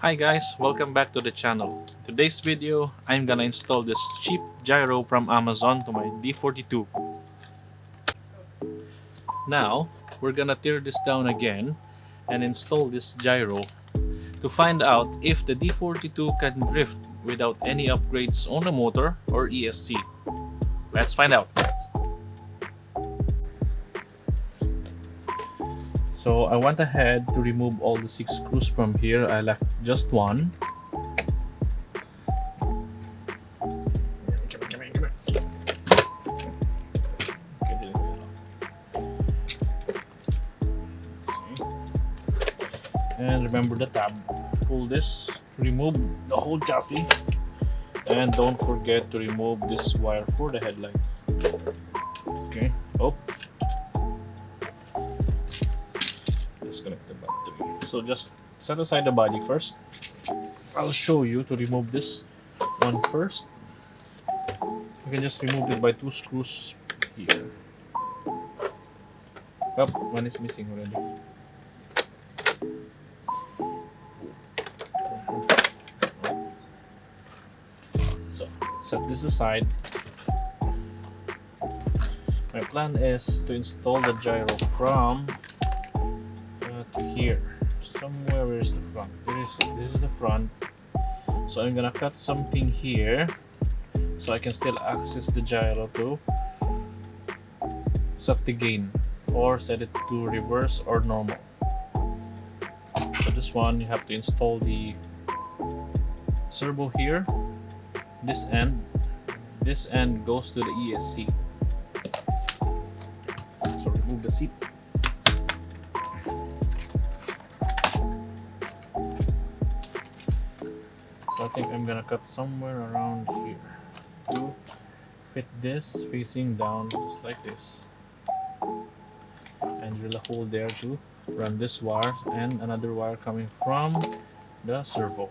Hi guys, welcome back to the channel. Today's video, I'm gonna install this cheap gyro from Amazon to my D42. Now, we're gonna tear this down again and install this gyro to find out if the D42 can drift without any upgrades on the motor or ESC. Let's find out. So I went ahead to remove all the 6 screws from here. I left just one. And remember the tab. Pull this to remove the whole chassis. And don't forget to remove this wire for the headlights. Okay. Oh. Disconnect the battery. So just set aside the body first. I'll show you to remove this one first. You can just remove it by 2 screws here. Oh, one is missing already. So set this aside. My plan is to install the gyro from to here. Somewhere. Where is the front? This is the front. So I'm gonna cut something here so I can still access the gyro to set the gain or set it to reverse or normal. So this one you have to install the servo here. This end goes to the ESC. So remove the seat. So I think I'm gonna cut somewhere around here to fit this facing down just like this, and drill a hole there to run this wire and another wire coming from the servo.